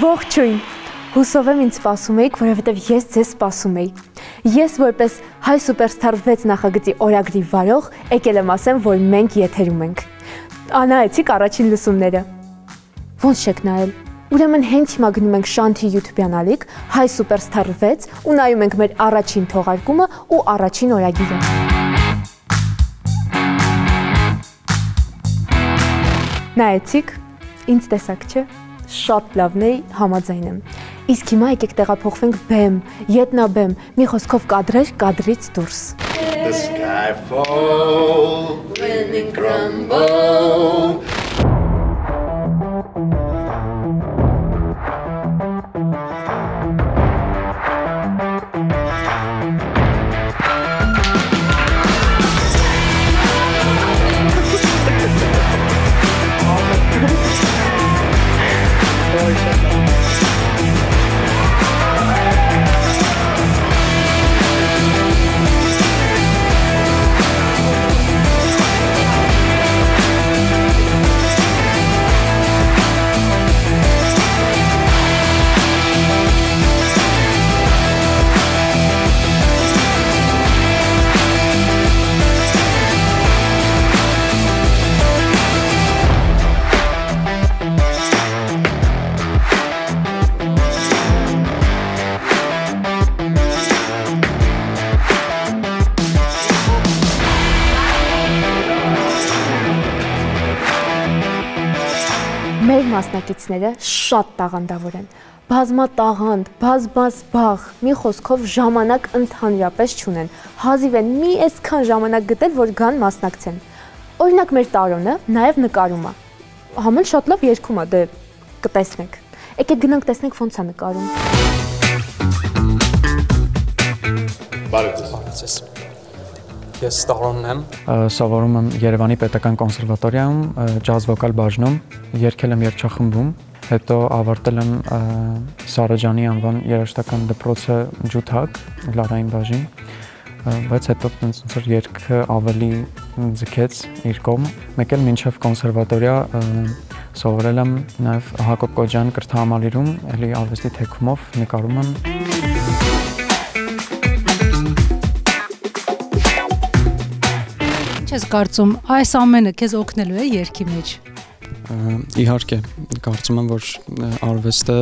Ողջույն, հուսով եմ ինձ սպասում էիք, որովհետև ես ձեզ սպասում էի։ Ես որպես Հայ Սուպերստար 6 նախագծի օրագրի վարող եկել եմ ասեմ, որ մենք եթերում ենք։ Անայեցիք առաջին լսումները։ Ոնց չեք նայել։ Ուրեմն հենց հիմա գնում ենք Շանթի YouTube-յան ալիք Հայ Սուպերստար 6 ու նայում ենք մեր առաջին թողարկումը ու առաջին օրագիրը։ Նայեցիք, ինձ տեսակ չէ։ Շատ լավն է, համաձայն եմ։ Իսկ հիմա եկեք տեղափոխվենք բեմ, ետնաբեմ, մի խոսքով կադրեր կադրից դուրս։ The sky fall, when it crumble. Մեր մասնակիցները շատ տաղանդավոր են, բազմատաղանդ, բազբազբաղ, մի խոսքով ժամանակ ընդհանրապես չունեն, հազիվ են մի այսքան ժամանակ գտել, որ գան մասնակցեն։ Օրինակ մեր Տարոնը նաև նկարում է, համեն շատ լավ երգում է, դե կտեսնեք, եկեք գնանք տեսնենք ոնց է նկարում։ Բարև Ես Տարոնն եմ, սովորում եմ Երևանի պետական կոնսերվատորիայում, ջազ վոկալ բաժնում, երգել եմ երգչախմբում, հետո ավարտել եմ Սարաջանի անվան երաժշտական դպրոցը ջութակ, լարային բաժին, բայց հետո ոնց որ երգը ավելի ձգեց իր կողմ, մեկ էլ մինչև կոնսերվատորիա սովորել եմ նաև Հակոբ Կոջյան կրթահամալիրում, էլի արվեստի թեքումով նկարում եմ։ Ես կարծում այս ամենը քեզ օգնելու է երգի մեջ։ Իհարկե, կարծում եմ, որ արվեստը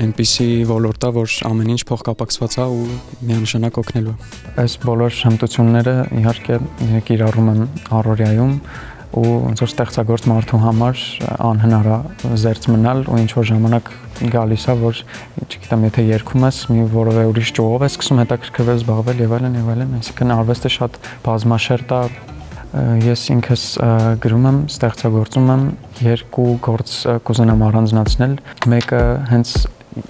այնպիսի ոլորտ է, որ ամեն ինչ փոխկապակցված է ու միանշանակ օգնելու է։ Այս բոլոր հմտությունները իհարկե կիրառում եմ առօրյայում ու ոնց որ ստեղծագործ մարդու համար անհնար է զերծ մնալ ու ինչ որ ժամանակ գալիս է, որ չգիտեմ, եթե երգում ես, մի որևէ ուրիշ ճյուղով ես սկսում հետաքրքրվել զբաղվել եւ այլն, այսինքն արվեստը շատ բազմաշերտ է։ Ես ինքս գրում եմ, ստեղծագործում եմ, երկու գործ կուզենամ առանձնացնել, մեկը հենց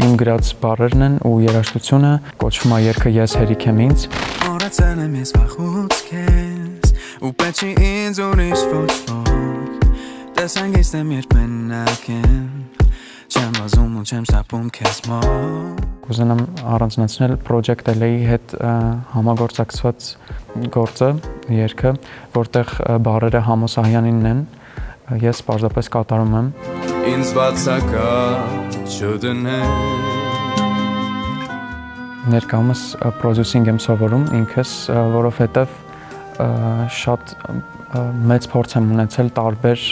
իմ գրած բառերն են ու երաժշտությունը, կոչվում է երգը Ես հերիք եմ ինձ։ Մոռացել եմ ես վախուց քեզ, ու պետք չի ինձ ուրիշ ոչ ոք, տեսանք ես եմ երբ մենակ եմ, չեմ վազում ու չեմ սապում քեզ մոտ։ Կուզենամ առանձնացնել Project LA-ի հետ համագործակցված գործը, երգը, որտեղ բառերը Համո Սահյանինն են, ես պարզապես կատարում եմ։ Ինձ բացակա չդնես։ Ներկայումս պրոդյուսինգ եմ սովորում ինքս, որովհետև շատ մեծ փորձ եմ ունեցել տարբեր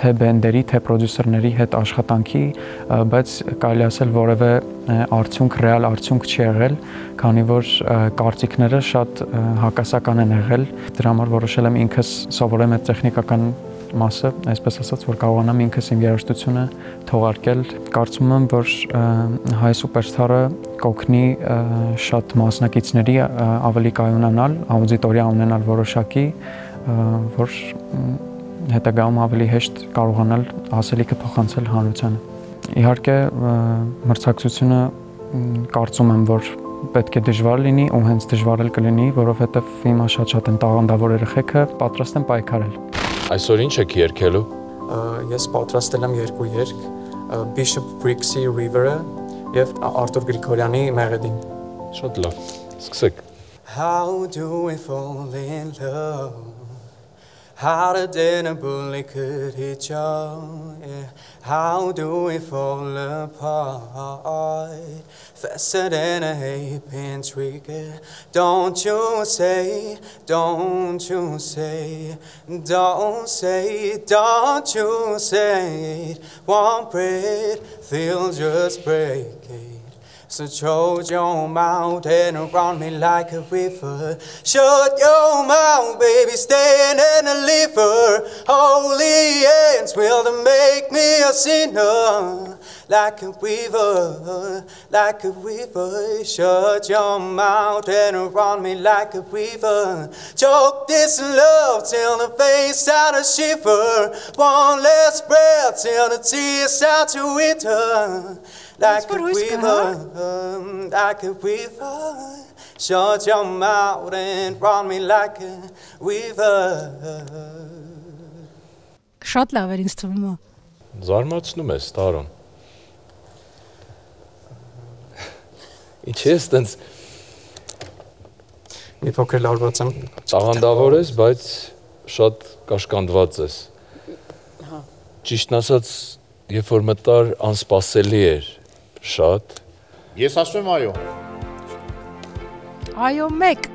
թե բենդերի, թե պրոդյուսերների հետ աշխատանքի, բայց կարելի ասել որևէ արդյունք, ռեալ արդյունք չի եղել, քանի որ կարծիքները շատ հակասական են եղել։ Դրա համար որոշել եմ ինքս սովորեմ այդ տեխնիկական մասը, այսպես ասած, որ կարողանամ ինքս իմ երաժշտությունը թողարկել։ Կարծում եմ, որ Հայ Սուպերստարը կօգնի շատ մասնակիցների ավելի կայունանալ, աուդիտորիա ունենալ որոշակի, որ հետագայում ավելի հեշտ կարողանալ ասելիքը փոխանցել հանրությանը։ Իհարկե, մրցակցությունը կարծում եմ, որ պետք է դժվար լինի ու հենց դժվար էլ կլինի, որովհետև հիմա շատ են տաղանդավոր երեխեքը, պատրաստ են պայքարել։ Այսօր ինչ եք երգելու։ Ես պատրաստել եմ երկու երգ, Bishop Briggsի River-ը եւ Արտուր Գրիգորյանի Մեղեդին։ Շատ լավ։ Սկսեք։ How do we fall in love how the dinner bully could hit you, yeah. How do we fall apart? Faster than a hairpin trigger. Don't you say, don't you say, don't say, don't you say. One breath, they'll just break it. So shut your mouth and around me like a river. Shut your mouth, baby, stand and deliver. Holy hands will make me a sinner. Like a river, like a river. Shut your mouth and around me like a river. Choke this love till the face out a shiver. One last breath till the tears out to winter. Like a river, like a river. Shut your mouth and run me like a river. Շատ լավ էր ինձ թվում է։ Զարմացնում ես, Տարոն։ Ինչ ես տենց մի փոքր լարված եմ։ Տաղանդավոր ես, բայց շատ կաշկանդված ես։ Հա։ Ճիշտն ասած, երբ որ մտար անսպասելի էր, շատ։ Ես ասում եմ այո։ Այո, 1։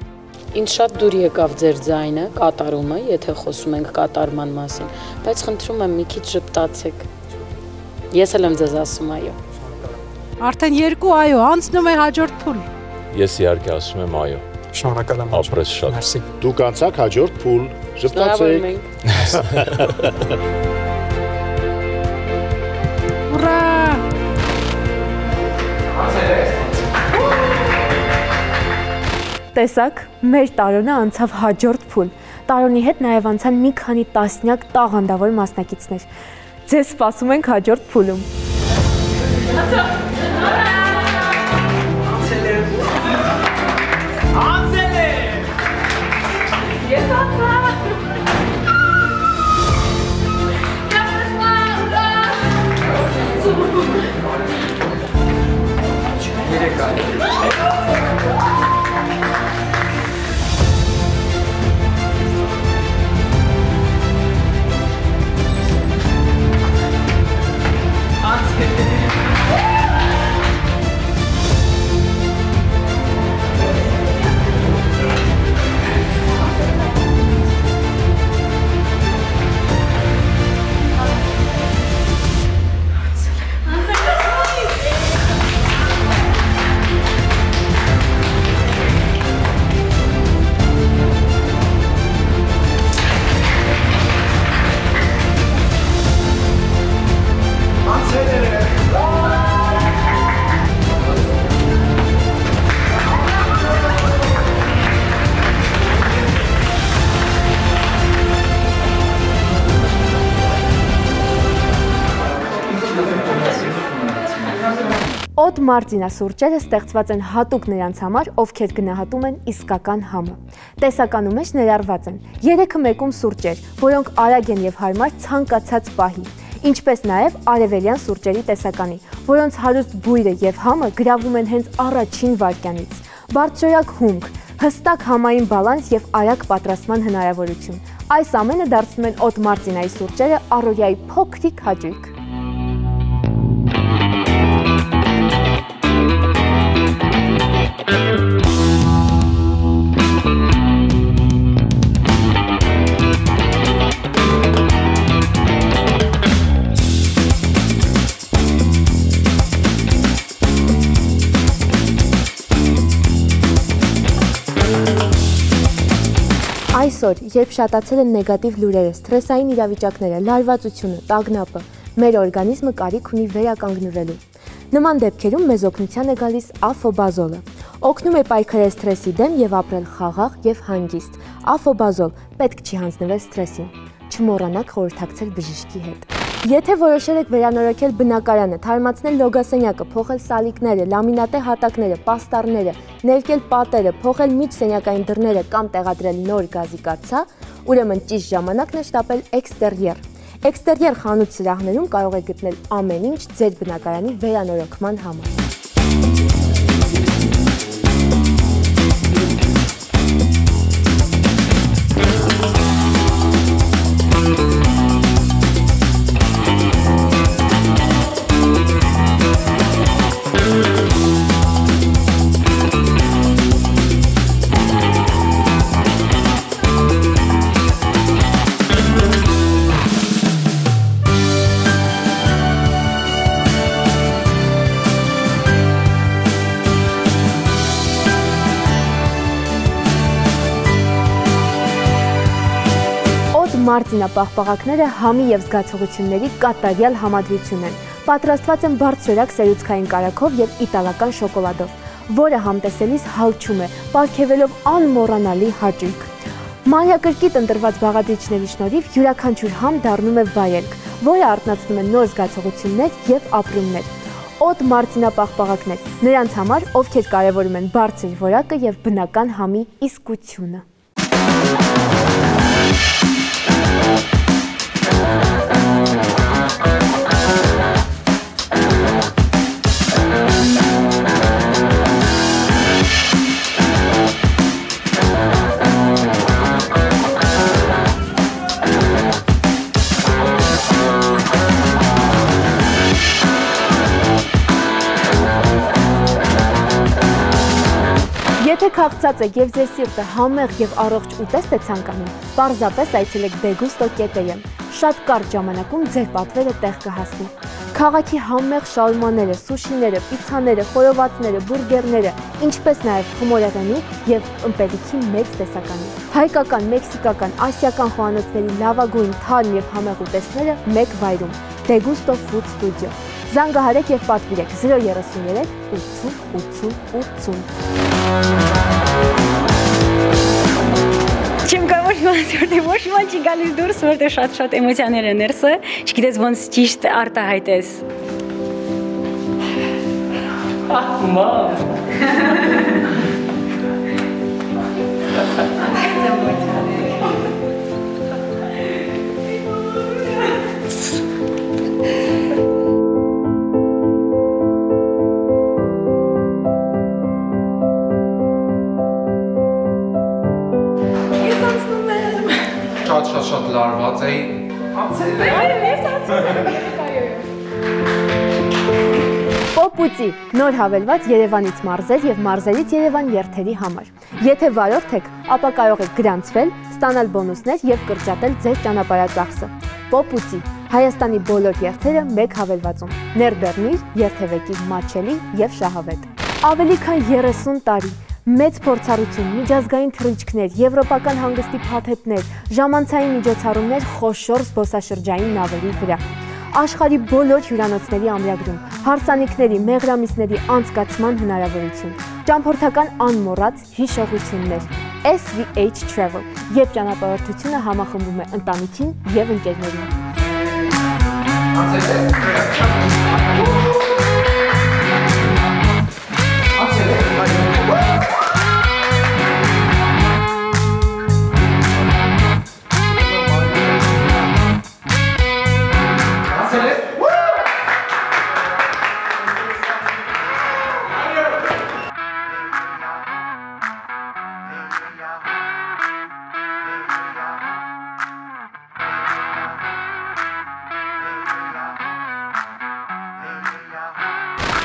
Ինձ շատ դուր եկավ ձեր ձայնը, կատարումը, եթե խոսում ենք կատարման մասին, բայց խնդրում եմ մի քիչ ժպտացեք։ Ես էլ եմ ձեզ ասում այո։ Արդեն 2 այո, անցնում է հաջորդ փուլ։ Ես իհարկե ասում եմ այո։ Շնորհակալ եմ։ Ապրես շատ։ Մերսի։ Դուք անցաք հաջորդ փուլ։ Ժպտացեք։ Ուրա! Տեսակ, մեր Տարոնը անցավ հաջորդ փուլ։ Տարոնի հետ նաև անցան մի քանի տասնյակ տաղանդավոր մասնակիցներ։ Ձեզ սպասում ենք հաջորդ փուլում։ Օդ մարտինա սուրճերը ստեղծված են հատուկ նրանց համար, ովքեր գնահատում են իսկական համը։ Տեսականում մեջ ներառված են 3-ը մեկում սուրճեր, որոնք արագ են եւ հարմար ցանկացած պահի, ինչպես նաեւ արևելյան սուրճերի տեսականի, որոնց հարուստ բույրը եւ համը գրավում են հենց առաջին վայրկյանից։ Բարձրորակ հումք, հստակ համային բալանս եւ արագ պատրաստման հնարավորություն։ Այս ամենը դարձնում են օդ մարտինայի սուրճերը առօրյայի փոքրիկ հաճույք։ Այսօր, երբ շատացել են նեգատիվ լուրերը, սթրեսային իրավիճակները, լարվածությունը, տագնապը, մեր օրգանիզմը կարիք ունի վերականգնվելու։ Նման դեպքերում մեզ օգնության է գալիս Afobazol-ը։ Օգնում է պայքարել սթրեսի դեմ եւ ապրել խաղաղ եւ հանգիստ։ Afobazol պետք չի հանձնվել սթրեսին։ Չմոռանաք խորհրդակցել բժշկի հետ։ Եթե որոշել եք վերանորոգել բնակարանը, թարմացնել լոգասենյակը, փոխել սալիկները, լամինատե հատակները, պաստառները, ներկել պատերը, փոխել միջսենյակային դռները կամ տեղադրել նոր գազի կաթսա, ուրեմն ճիշտ ժամանակն է շտապել Exterior։ Exterior խանութ սրահներում կարող եք գտնել ամեն ինչ ձեր բնակարանի վերանորոգման համար։ Մարտինապաղպաղակները համի եւ զգացողությունների կատարյալ համադրություն են։ Պատրաստված են բարձրորակ սերուցքային կարագով եւ իտալական շոկոլադով, որը համտեսելիս հալչում է, պարգևելով անմոռանալի հաճույք։ Մանրակրկիտ ընտրված բաղադրիչների շնորհիվ յուրաքանչյուր համ դառնում է վայելք, որը արթնացնում է նոր զգացողություններ եւ ապրումներ։ Օդ մարտինապաղպաղակներ, նրանց համար, ովքեր կարևորում են բարձր որակը եւ բնական համի իսկությունը։ Եթե քաղցած եք եւ ձեր սիրտը համեղ եւ առողջ ուտեստ է ցանկանում, պարզապես այցելեք Degusto կետերը։ Շատ կարճ ժամանակում ձեր պատվերը տեղ կհասնի։ Քաղաքի համեղ շաուրմաները, սուշիները, պիցցաները, խորովածները, բուրգերները, ինչպես նաեւ խմորեղենի եւ ըմպելիքի մեծ տեսականի։ Հայկական, մեքսիկական, ասիական խոհանոցների լավագույն թարմ եւ համեղ ուտեստները մեկ վայրում։ Degusto Food Studio։ Զանգահարեք եւ պատվիրեք 033 80 80 80։ Չեմ կարող իմանալ, որտեղ ոչ մի չի գալիս դուրս, որտեղ շատ էմոցիաներ են ներսը, չգիտես ոնց ճիշտ արտահայտես։ Մամ։ Շատ լարված էի։ Պոպուծի նոր հավելված Երևանից մարզեր եւ մարզերից Երևան երթերի համար։ Եթե վարորդ եք, ապա կարող եք գրանցվել, ստանալ բոնուսներ եւ կրճատել ձեր ճանապարհածախսը։ Պոպուծի Հայաստանի բոլոր երթերը մեկ հավելվածում։ Ներբեռնիր, երթևեկիր մատչելի եւ շահավետ։ Ավելի քան 30 տարի մեծ փորձառություն, միջազգային թռիչքներ, եվրոպական հանգստի փաթեթներ, ժամանցային միջոցառումներ խոշոր զբոսաշրջային նավերի վրա։ Աշխարհի բոլոր հյուրանոցների ամրագրում, հարսանիքների, մեղրամիսների անցկացման հնարավորություն, ճամփորդական անմոռաց հիշողություններ։ SVH Travel, երբ ճանապարհորդությունը համախմբում է ընտանիքին եւ ընկերներին։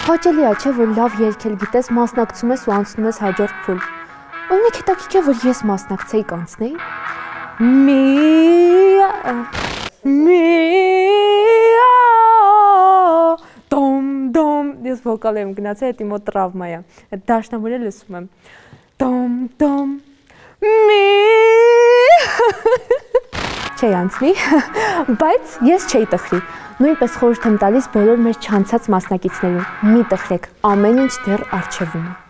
Հաճելի է, չէ, որ լավ երգել գիտես, մասնակցում ես ու անցնում ես հաջորդ փուլ։ Օրինակ հետաքրքիր է, որ ես մասնակցեի կանցնեի։ Դոմ, ես վոկալ եմ գնացել, հետի մոտ տրավմա է։ Այդ դաշնամուրը լսում եմ։ Դոմ, Չէի անցնի, բայց ես չէի տխրի։ Նույնպես խորհուրդ եմ տալիս բոլոր մեր չանցած մասնակիցներին, մի տխրեք, ամեն ինչ դեռ առջևում է։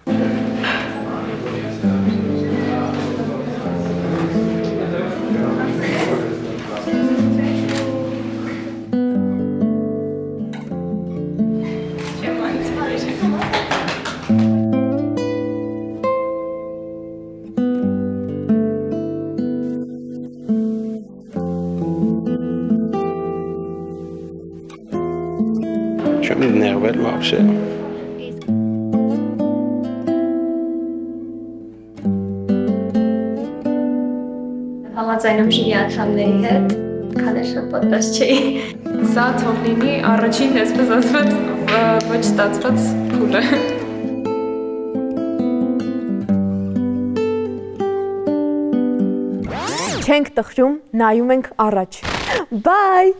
Չեմ ներվել вообще։ Համաձայնում շիրի անդամների հետ, քանի շատ պատրաստ չէի։ Սա թող լինի առաջին այսպես ասված ոչ ստացված փուլը։ Չենք տխրում, նայում ենք առաջ։ Bye!